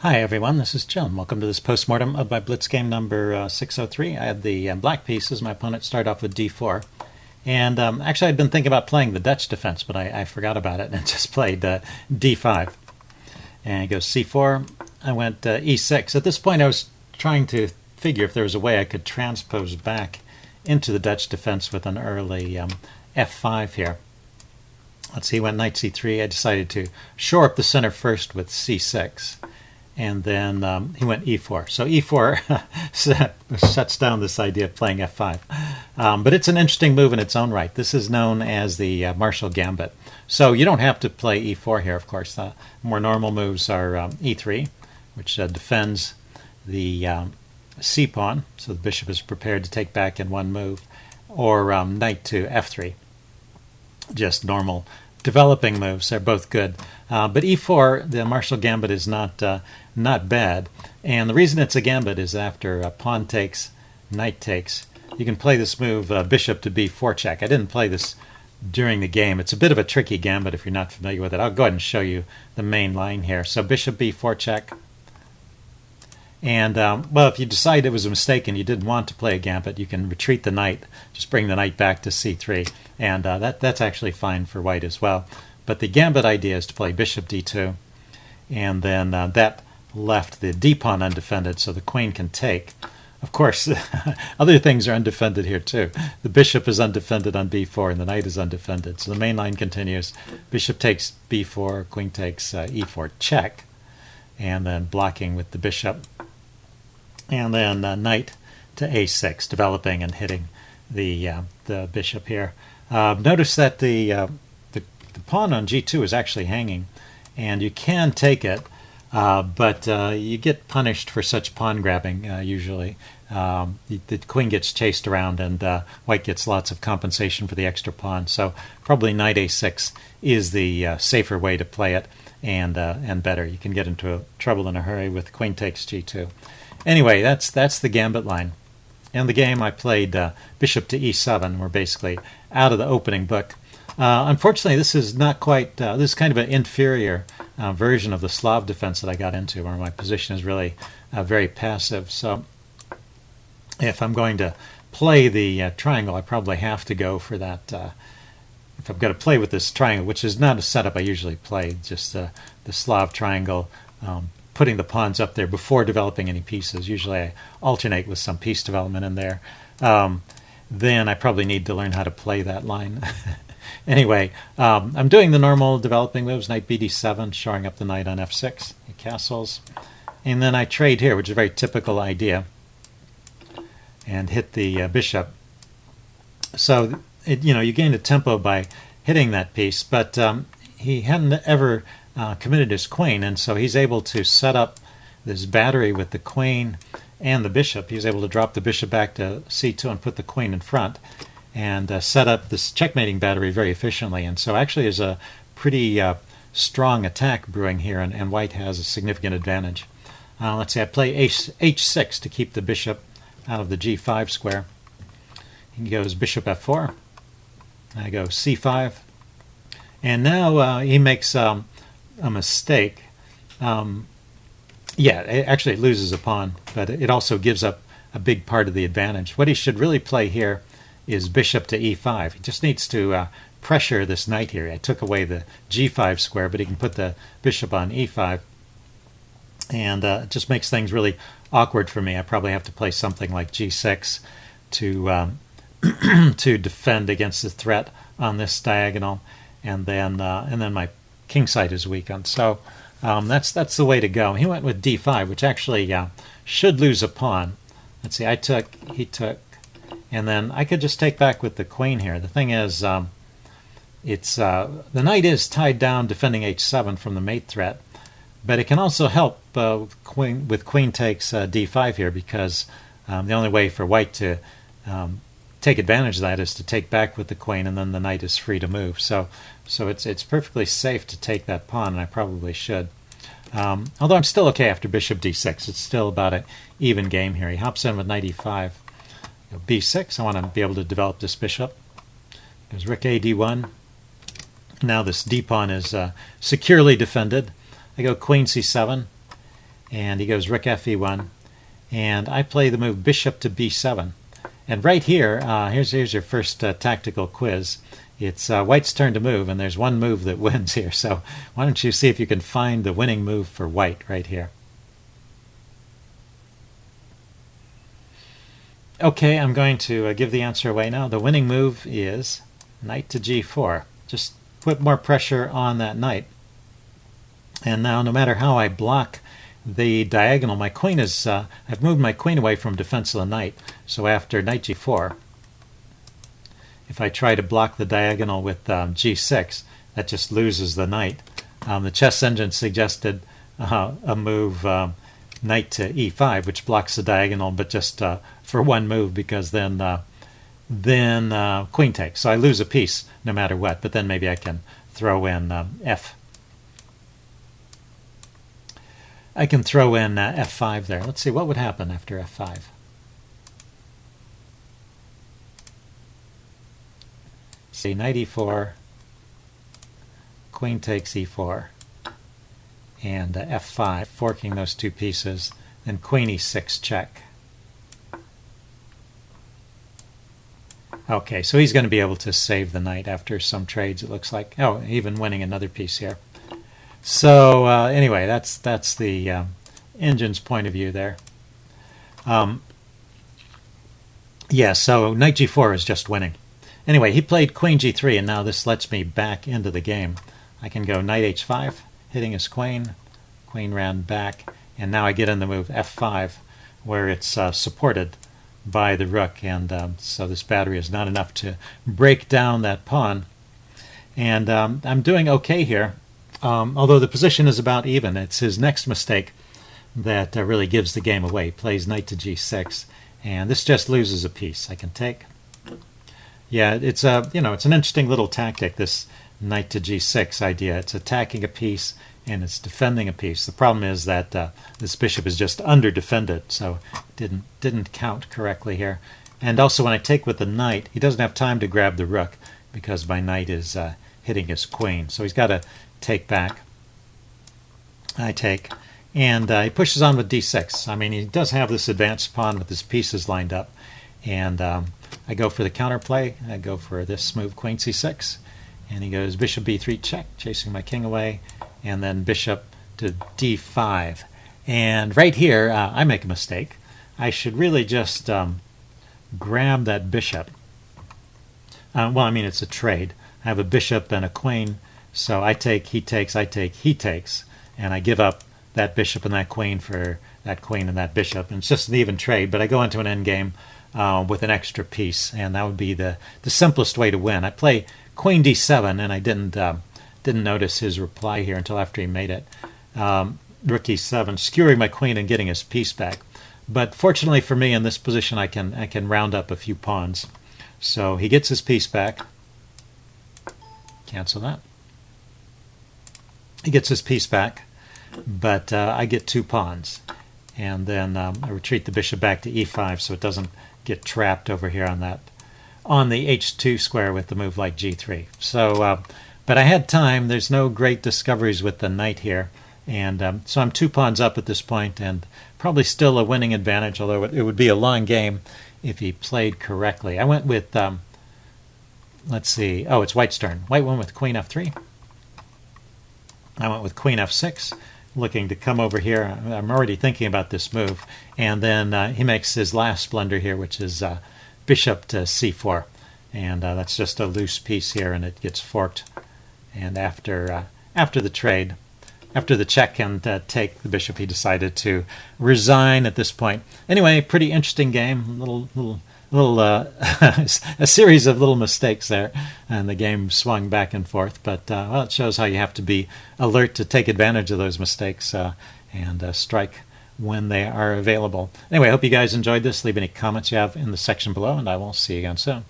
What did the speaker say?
Hi everyone, this is Jim. Welcome to this postmortem of my Blitz game number 603. I had the black pieces. My opponent started off with d4. And actually I'd been thinking about playing the Dutch defense, but I forgot about it and just played d5. And it goes c4. I went e6. At this point I was trying to figure if there was a way I could transpose back into the Dutch defense with an early f5 here. Let's see, went knight c3. I decided to shore up the center first with c6. And then he went e4. So e4 shuts down this idea of playing f5. But it's an interesting move in its own right. This is known as the Marshall gambit. So you don't have to play e4 here, of course. The more normal moves are e3, which defends the c-pawn. So the bishop is prepared to take back in one move. Or knight to f3. Just normal developing moves. They're both good. But e4, the Marshall gambit, is not bad. And the reason it's a gambit is after pawn takes, knight takes, you can play this move bishop to b4 check. I didn't play this during the game. It's a bit of a tricky gambit if you're not familiar with it. I'll go ahead and show you the main line here. So bishop b4 check. And, well, if you decide it was a mistake and you didn't want to play a gambit, you can retreat the knight, just bring the knight back to c3. And that's actually fine for white as well. But the gambit idea is to play bishop d2, and then that left the d-pawn undefended so the queen can take. Of course, other things are undefended here too. The bishop is undefended on b4, and the knight is undefended. So the main line continues. Bishop takes b4, queen takes e4 check, and then blocking with the bishop. And then knight to a6, developing and hitting the bishop here. Notice that the pawn on g2 is actually hanging, and you can take it, but you get punished for such pawn grabbing usually. The queen gets chased around, and white gets lots of compensation for the extra pawn. So probably knight a6 is the safer way to play it, and better. You can get into trouble in a hurry with queen takes g2. Anyway, that's the gambit line. In the game, I played bishop to e7. We're basically out of the opening book. Unfortunately, this is not quite, this is kind of an inferior version of the Slav defense that I got into, where my position is really very passive. So if I'm going to play the triangle, I probably have to go for that. If I'm going to play with this triangle, which is not a setup I usually play, just the Slav triangle, putting the pawns up there before developing any pieces. Usually I alternate with some piece development in there. Then I probably need to learn how to play that line. Anyway, I'm doing the normal developing moves, knight bd7, shoring up the knight on f6, it castles. And then I trade here, which is a very typical idea, and hit the bishop. So, you gain a tempo by hitting that piece, but he hadn't ever committed his queen, and so he's able to set up this battery with the queen and the bishop. He's able to drop the bishop back to c2 and put the queen in front, and set up this checkmating battery very efficiently. And so actually there's a pretty strong attack brewing here, and white has a significant advantage. Let's see, I play h6 to keep the bishop out of the g5 square. He goes bishop f4. I go c5. And now he makes a mistake. Actually it loses a pawn, but it also gives up a big part of the advantage. What he should really play here is bishop to e5. He just needs to pressure this knight here. I took away the g5 square, but he can put the bishop on e5, and it just makes things really awkward for me. I probably have to play something like g6 to to defend against the threat on this diagonal, and then my king side is weakened. So that's the way to go. He went with d5, which actually should lose a pawn. Let's see, I took, he took, and then I could just take back with the queen here. The thing is, the knight is tied down defending h7 from the mate threat, but it can also help with queen takes d5 here, because the only way for white to take advantage of that is to take back with the queen, and then the knight is free to move. So it's perfectly safe to take that pawn, and I probably should. Although I'm still okay after bishop d6. It's still about an even game here. He hops in with knight e5. b6, I want to be able to develop this bishop. There's rook a d1. Now this d-pawn is securely defended. I go queen c7, and he goes rook fe1, and I play the move bishop to b7. And right here, here's your first tactical quiz. It's white's turn to move, and there's one move that wins here. So why don't you see if you can find the winning move for white right here. Okay, I'm going to give the answer away now. The winning move is knight to g4. Just put more pressure on that knight. And now no matter how I block the diagonal, my queen is, I've moved my queen away from defense of the knight. So after knight g4, if I try to block the diagonal with g6, that just loses the knight. The chess engine suggested a move knight to e5, which blocks the diagonal, but just for one move, because then queen takes. So I lose a piece no matter what, but then maybe I can throw in I can throw in f5 there. Let's see what would happen after f5. See, knight e4, queen takes e4, and f5, forking those two pieces, then queen e6 check. Okay, so he's going to be able to save the knight after some trades, it looks like. Oh, even winning another piece here. So anyway, that's the engine's point of view there. Yeah, so knight g4 is just winning. Anyway, he played queen g3, and now this lets me back into the game. I can go knight h5, hitting his queen, queen round back, and now I get in the move f5, where it's supported by the rook, and so this battery is not enough to break down that pawn. And I'm doing okay here, although the position is about even. It's his next mistake that really gives the game away. He plays knight to g6, and this just loses a piece. I can take. Yeah, it's it's an interesting little tactic, this knight to g6 idea. It's attacking a piece and it's defending a piece. The problem is that this bishop is just under defended, so didn't count correctly here. And also when I take with the knight, he doesn't have time to grab the rook because my knight is hitting his queen. So he's got to take back. I take, and he pushes on with d6. I mean, he does have this advanced pawn with his pieces lined up, and I go for the counterplay. I go for this move, queen c6, and he goes bishop b3 check, chasing my king away, and then bishop to d5. And right here, I make a mistake. I should really just grab that bishop. Well, I mean, it's a trade. I have a bishop and a queen, so I take, he takes, I take, he takes, and I give up that bishop and that queen for that queen and that bishop. And it's just an even trade, but I go into an endgame with an extra piece, and that would be the simplest way to win. I play queen d7, and I didn't notice his reply here until after he made it. Rook e7, skewering my queen and getting his piece back. But fortunately for me, in this position, I can round up a few pawns. So he gets his piece back. Cancel that. He gets his piece back, but I get 2 pawns. And then I retreat the bishop back to e5 so it doesn't get trapped over here on the h2 square with the move like g3. So, but I had time. There's no great discoveries with the knight here. And so I'm 2 pawns up at this point, and probably still a winning advantage, although it would be a long game if he played correctly. I went with, let's see, oh, it's white's turn. White went with queen f3. I went with queen f6, looking to come over here. I'm already thinking about this move. And then he makes his last blunder here, which is bishop to c4. And that's just a loose piece here, and it gets forked. And after the trade, after the check and take the bishop, he decided to resign at this point. Anyway, pretty interesting game. A series of little mistakes there, and the game swung back and forth. But well, it shows how you have to be alert to take advantage of those mistakes and strike when they are available. Anyway, I hope you guys enjoyed this. Leave any comments you have in the section below, and I will see you again soon.